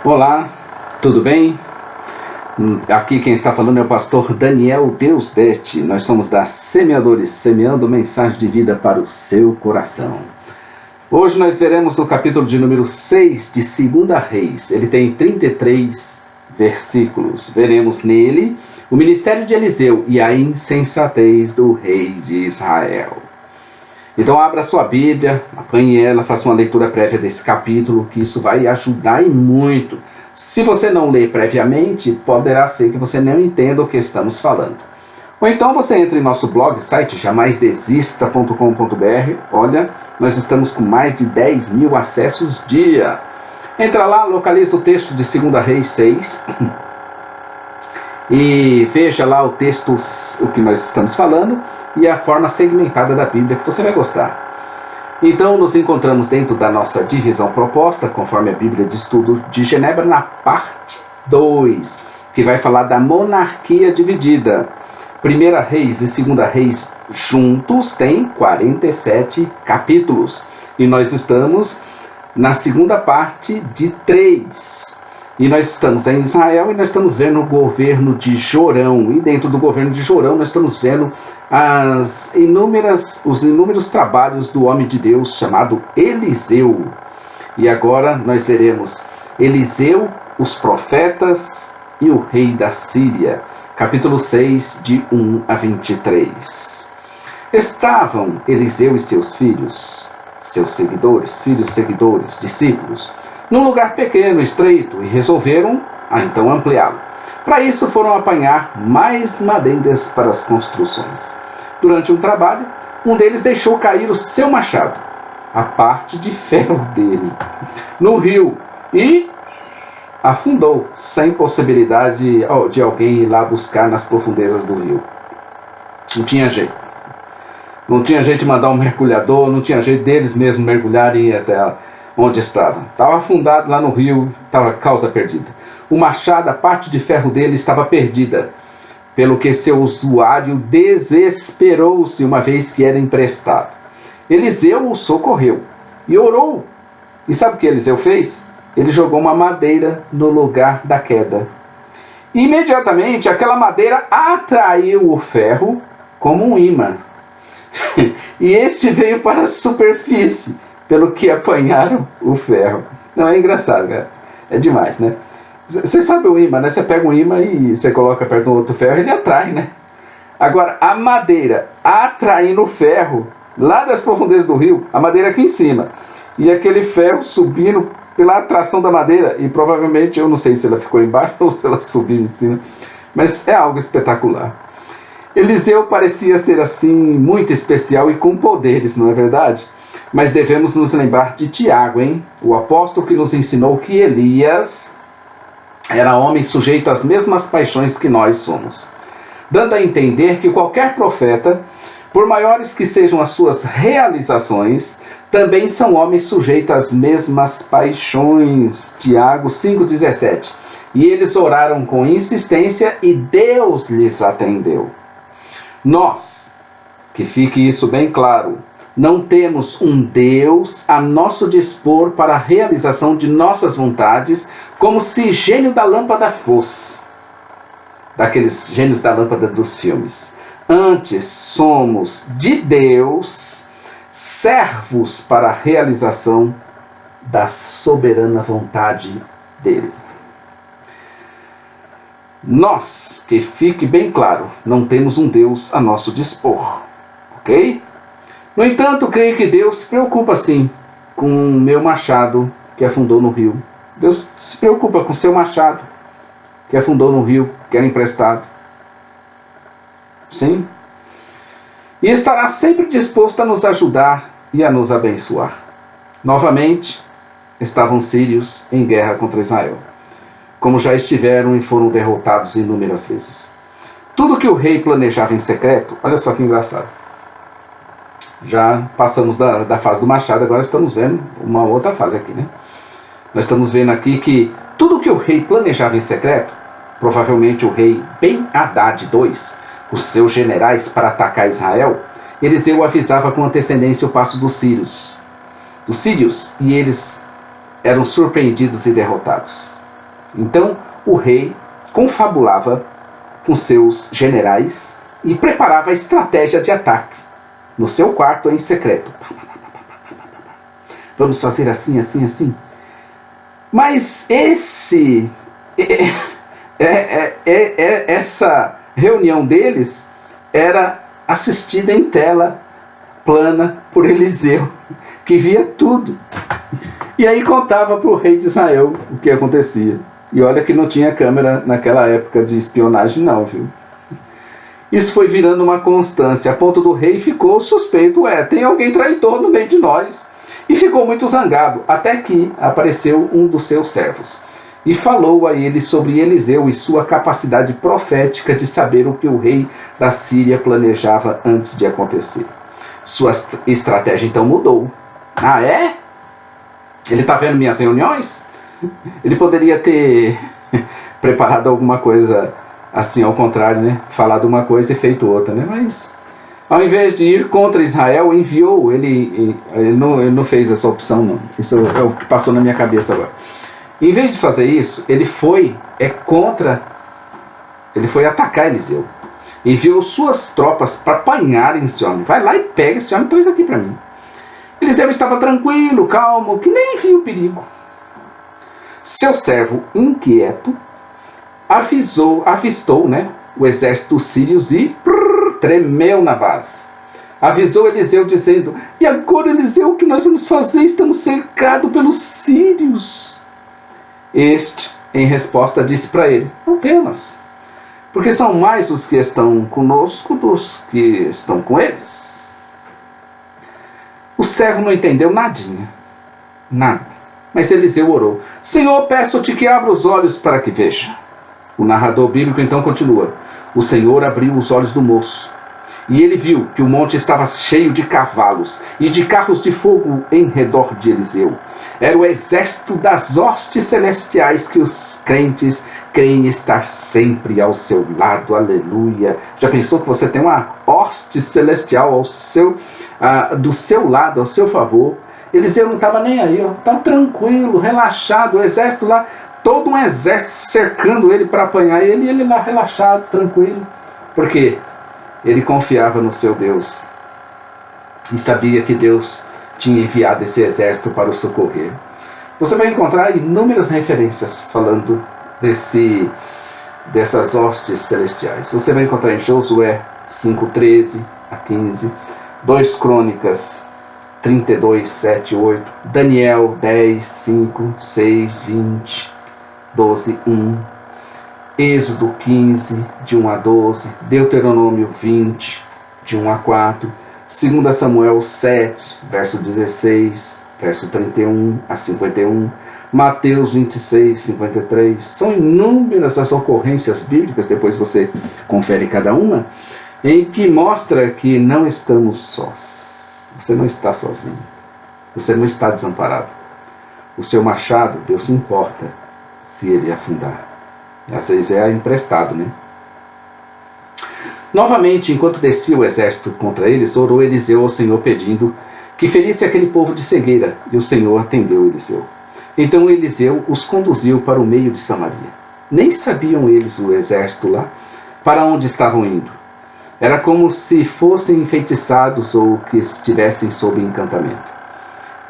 Olá, tudo bem? Aqui quem está falando é o pastor Daniel Deusdete. Nós somos da Semeadores, semeando mensagem de vida para o seu coração. Hoje nós veremos no capítulo de número 6 de 2 Reis. Ele tem 33 versículos. Veremos nele o ministério de Eliseu e a insensatez do rei de Israel. Então abra sua Bíblia, apanhe ela, faça uma leitura prévia desse capítulo, que isso vai ajudar e muito. Se você não ler previamente, poderá ser que você não entenda o que estamos falando. Ou então você entra em nosso blog, site jamaisdesista.com.br. Olha, nós estamos com mais de 10 mil acessos dia. Entra lá, localiza o texto de 2 Reis 6 e veja lá o texto, o que nós estamos falando, e a forma segmentada da Bíblia que você vai gostar. Então nos encontramos dentro da nossa divisão proposta, conforme a Bíblia de Estudo de Genebra, na parte 2, que vai falar da monarquia dividida. 1 Reis e 2 Reis juntos tem 47 capítulos. E nós estamos na segunda parte de 3. E nós estamos em Israel e nós estamos vendo o governo de Jorão. E dentro do governo de Jorão nós estamos vendo os inúmeros trabalhos do homem de Deus chamado Eliseu. E agora nós veremos Eliseu, os profetas e o rei da Síria. Capítulo 6, de 1 a 23. Estavam Eliseu e seus filhos, seguidores, discípulos, num lugar pequeno, estreito, e resolveram então ampliá-lo. Para isso foram apanhar mais madeiras para as construções. Durante um trabalho, um deles deixou cair o seu machado, a parte de ferro dele, no rio e afundou, sem possibilidade de alguém ir lá buscar nas profundezas do rio. Não tinha jeito. Não tinha jeito de mandar um mergulhador, não tinha jeito deles mesmos mergulharem até onde estava. Estava afundado lá no rio, estava causa perdida. O machado, a parte de ferro dele, estava perdida, pelo que seu usuário desesperou-se uma vez que era emprestado. Eliseu o socorreu e orou. E sabe o que Eliseu fez? Ele jogou uma madeira no lugar da queda. E imediatamente aquela madeira atraiu o ferro como um imã. E este veio para a superfície, pelo que apanharam o ferro. Não, é engraçado, cara. É demais, né? Você sabe o imã, né? Você pega um imã e você coloca perto do outro ferro, ele atrai, né? Agora, a madeira atraindo o ferro, lá das profundezas do rio, a madeira aqui em cima, e aquele ferro subindo pela atração da madeira, e provavelmente, eu não sei se ela ficou embaixo ou se ela subiu em cima, mas é algo espetacular. Eliseu parecia ser assim, muito especial e com poderes, não é verdade? Mas devemos nos lembrar de Tiago, hein? O apóstolo que nos ensinou que Elias era homem sujeito às mesmas paixões que nós somos, dando a entender que qualquer profeta, por maiores que sejam as suas realizações, também são homens sujeitos às mesmas paixões. Tiago 5,17. E eles oraram com insistência e Deus lhes atendeu. Nós, que fique isso bem claro, não temos um Deus a nosso dispor para a realização de nossas vontades, como se gênio da lâmpada fosse, daqueles gênios da lâmpada dos filmes. Antes, somos de Deus, servos para a realização da soberana vontade dele. Nós, que fique bem claro, não temos um Deus a nosso dispor, ok? No entanto, creio que Deus se preocupa sim com o meu machado que afundou no rio. Deus se preocupa com o seu machado que afundou no rio, que era emprestado. Sim. E estará sempre disposto a nos ajudar e a nos abençoar. Novamente, estavam sírios em guerra contra Israel, como já estiveram e foram derrotados inúmeras vezes. Tudo que o rei planejava em secreto, olha só que engraçado. Já passamos da fase do machado, agora estamos vendo uma outra fase aqui, né? Nós estamos vendo aqui que tudo que o rei planejava em secreto, provavelmente o rei Ben-Hadad II, os seus generais para atacar Israel, Eliseu avisava com antecedência o passo dos sírios, e eles eram surpreendidos e derrotados. Então o rei confabulava com seus generais e preparava a estratégia de ataque no seu quarto em secreto. Vamos fazer assim, assim, assim. Mas essa reunião deles era assistida em tela plana por Eliseu, que via tudo. E aí contava para o rei de Israel o que acontecia. E olha que não tinha câmera naquela época de espionagem não, viu? Isso foi virando uma constância, a ponto do rei ficou suspeito, tem alguém traidor no meio de nós. E ficou muito zangado, até que apareceu um dos seus servos. E falou a ele sobre Eliseu e sua capacidade profética de saber o que o rei da Síria planejava antes de acontecer. Sua estratégia então mudou. Ah, é? Ele está vendo minhas reuniões? Ele poderia ter preparado alguma coisa assim, ao contrário, né? Falado uma coisa e feito outra, né? Mas ao invés de ir contra Israel, enviou. Ele não fez essa opção, não. Isso é o que passou na minha cabeça agora. Em vez de fazer isso, ele foi atacar Eliseu. Enviou suas tropas para apanharem esse homem. Vai lá e pega esse homem e traz aqui para mim. Eliseu estava tranquilo, calmo, que nem viu o perigo. Seu servo, inquieto, avistou, o exército dos sírios e tremeu na base. Avisou Eliseu dizendo: e agora, Eliseu, o que nós vamos fazer? Estamos cercados pelos sírios. Este, em resposta, disse para ele: não temas, porque são mais os que estão conosco dos que estão com eles. O servo não entendeu nadinha, nada. Mas Eliseu orou: Senhor, peço-te que abra os olhos para que veja. O narrador bíblico então continua: o Senhor abriu os olhos do moço, e ele viu que o monte estava cheio de cavalos e de carros de fogo em redor de Eliseu. Era o exército das hostes celestiais que os crentes creem estar sempre ao seu lado. Aleluia! Já pensou que você tem uma hoste celestial do seu lado, ao seu favor? Eliseu não estava nem aí, estava tranquilo, relaxado, o exército lá, todo um exército cercando ele para apanhar ele, e ele lá relaxado, tranquilo. Por quê? Ele confiava no seu Deus e sabia que Deus tinha enviado esse exército para o socorrer. Você vai encontrar inúmeras referências falando dessas hostes celestiais. Você vai encontrar em Josué 5:13 a 15, 2 Crônicas 32, 7, 8, Daniel 10, 5, 6, 20, 12, 1, Êxodo 15, de 1 a 12, Deuteronômio 20, de 1 a 4, 2 Samuel 7, verso 16, verso 31 a 51, Mateus 26, 53. São inúmeras as ocorrências bíblicas, depois você confere cada uma, em que mostra que não estamos sós. Você não está sozinho. Você não está desamparado. O seu machado, Deus se importa se ele afundar. Às vezes é emprestado, né? Novamente, enquanto descia o exército contra eles, orou Eliseu ao Senhor pedindo que ferisse aquele povo de cegueira, e o Senhor atendeu Eliseu. Então Eliseu os conduziu para o meio de Samaria. Nem sabiam eles, o exército lá, para onde estavam indo. Era como se fossem enfeitiçados ou que estivessem sob encantamento.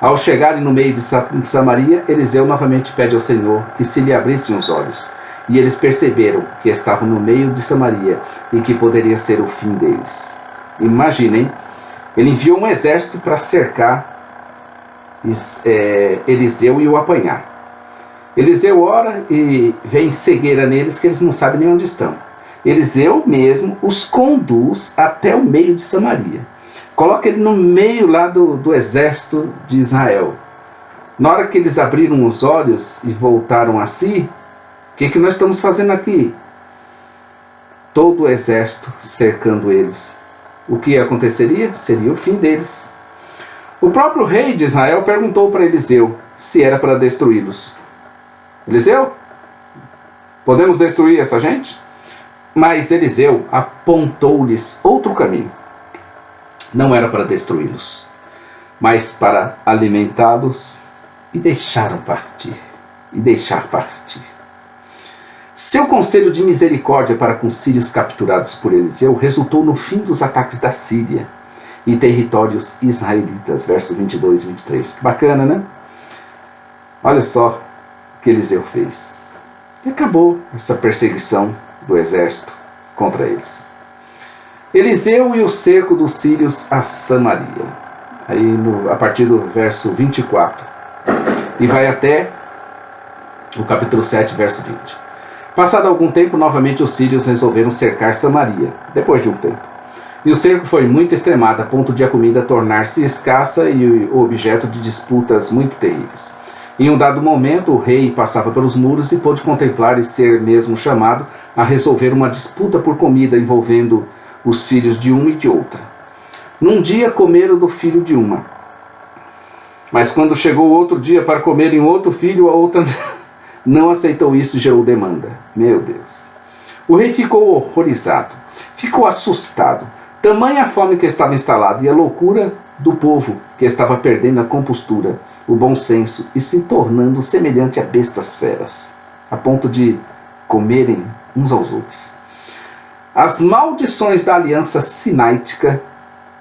Ao chegarem no meio de Samaria, Eliseu novamente pede ao Senhor que se lhe abrissem os olhos. E eles perceberam que estavam no meio de Samaria e que poderia ser o fim deles. Imaginem, ele enviou um exército para cercar Eliseu e o apanhar. Eliseu ora e vem cegueira neles que eles não sabem nem onde estão. Eliseu mesmo os conduz até o meio de Samaria. Coloca ele no meio lá do exército de Israel. Na hora que eles abriram os olhos e voltaram a si, o que nós estamos fazendo aqui? Todo o exército cercando eles. O que aconteceria? Seria o fim deles. O próprio rei de Israel perguntou para Eliseu se era para destruí-los. Eliseu, podemos destruir essa gente? Mas Eliseu apontou-lhes outro caminho. Não era para destruí-los, mas para alimentá-los e deixar partir. Seu conselho de misericórdia para com os sírios capturados por Eliseu resultou no fim dos ataques da Síria e territórios israelitas, versos 22 e 23. Que bacana, né? Olha só o que Eliseu fez. E acabou essa perseguição do exército contra eles. Eliseu e o cerco dos sírios a Samaria. Aí a partir do verso 24. E vai até o capítulo 7, verso 20. Passado algum tempo, novamente os sírios resolveram cercar Samaria, depois de um tempo. E o cerco foi muito extremado, a ponto de a comida tornar-se escassa e o objeto de disputas muito terríveis. Em um dado momento, o rei passava pelos muros e pôde contemplar e ser mesmo chamado a resolver uma disputa por comida envolvendo os filhos de uma e de outra. Num dia comeram do filho de uma, mas quando chegou outro dia para comer em outro filho, a outra não aceitou isso e gerou demanda. Meu Deus. O rei ficou horrorizado, ficou assustado. Tamanha a fome que estava instalada e a loucura do povo que estava perdendo a compostura, o bom senso e se tornando semelhante a bestas feras, a ponto de comerem uns aos outros. As maldições da aliança sináitica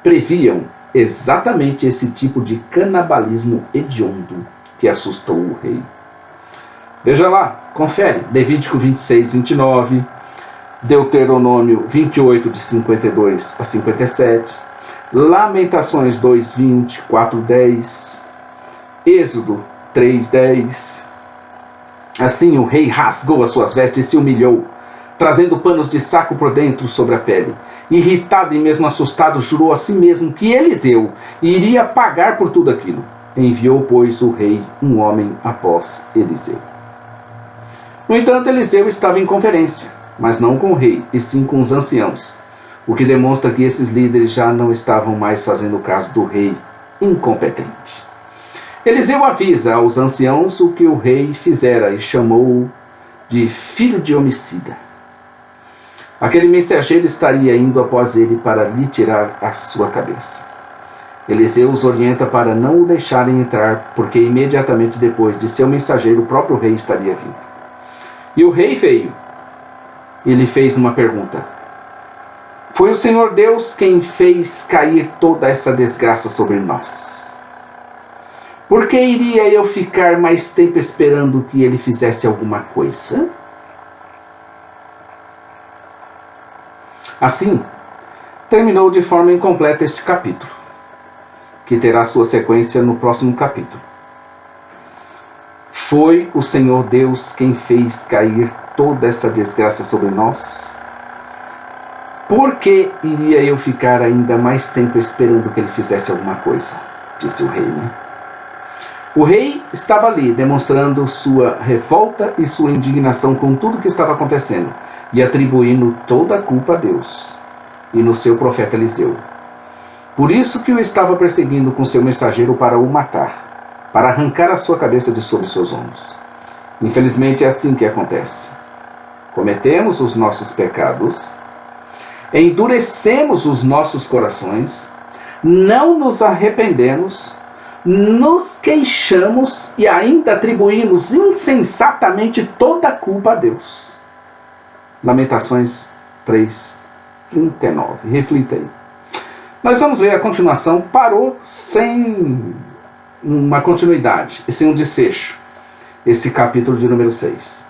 previam exatamente esse tipo de canibalismo hediondo que assustou o rei. Veja lá, confere, Levítico 26, 29, Deuteronômio 28, de 52 a 57, Lamentações 2, 20, 4, 10, Êxodo 3, 10. Assim o rei rasgou as suas vestes e se humilhou, trazendo panos de saco por dentro sobre a pele. Irritado e mesmo assustado, jurou a si mesmo que Eliseu iria pagar por tudo aquilo. Enviou, pois, o rei um homem após Eliseu. No entanto, Eliseu estava em conferência, mas não com o rei, e sim com os anciãos, o que demonstra que esses líderes já não estavam mais fazendo caso do rei incompetente. Eliseu avisa aos anciãos o que o rei fizera e chamou-o de filho de homicida. Aquele mensageiro estaria indo após ele para lhe tirar a sua cabeça. Eliseu os orienta para não o deixarem entrar, porque imediatamente depois de seu mensageiro, o próprio rei estaria vindo. E o rei veio. Ele fez uma pergunta. Foi o Senhor Deus quem fez cair toda essa desgraça sobre nós. Por que iria eu ficar mais tempo esperando que ele fizesse alguma coisa? Assim, terminou de forma incompleta este capítulo, que terá sua sequência no próximo capítulo. Foi o Senhor Deus quem fez cair toda essa desgraça sobre nós? Por que iria eu ficar ainda mais tempo esperando que ele fizesse alguma coisa? Disse o rei, né? O rei estava ali, demonstrando sua revolta e sua indignação com tudo que estava acontecendo, e atribuindo toda a culpa a Deus e no seu profeta Eliseu. Por isso que o estava perseguindo com seu mensageiro para o matar, para arrancar a sua cabeça de sobre seus ombros. Infelizmente é assim que acontece. Cometemos os nossos pecados, endurecemos os nossos corações, não nos arrependemos, nos queixamos e ainda atribuímos insensatamente toda a culpa a Deus. Lamentações 3, 39. Reflita aí. Nós vamos ver a continuação. Parou sem uma continuidade e sem um desfecho. Esse capítulo de número 6.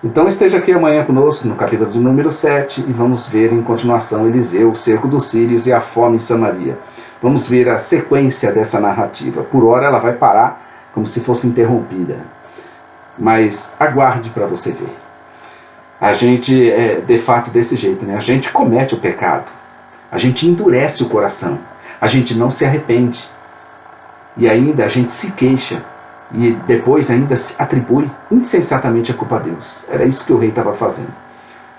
Então esteja aqui amanhã conosco no capítulo de número 7 e vamos ver em continuação Eliseu, o cerco dos sírios e a fome em Samaria. Vamos ver a sequência dessa narrativa. Por hora ela vai parar como se fosse interrompida. Mas aguarde para você ver. A gente é de fato desse jeito, né? A gente comete o pecado. A gente endurece o coração. A gente não se arrepende. E ainda a gente se queixa. E depois ainda se atribui insensatamente a culpa a Deus. Era isso que o rei estava fazendo.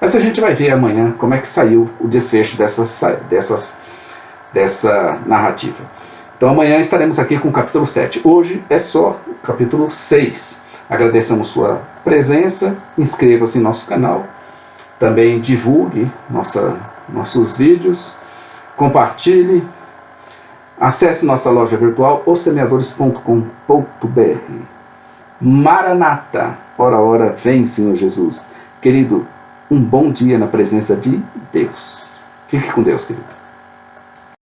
Mas a gente vai ver amanhã como é que saiu o desfecho dessa narrativa. Então amanhã estaremos aqui com o capítulo 7. Hoje é só o capítulo 6. Agradecemos sua presença. Inscreva-se em nosso canal. Também divulgue nossos vídeos. Compartilhe. Acesse nossa loja virtual, ossemeadores.com.br. Maranata, ora, ora, vem, Senhor Jesus. Querido, um bom dia na presença de Deus. Fique com Deus, querido.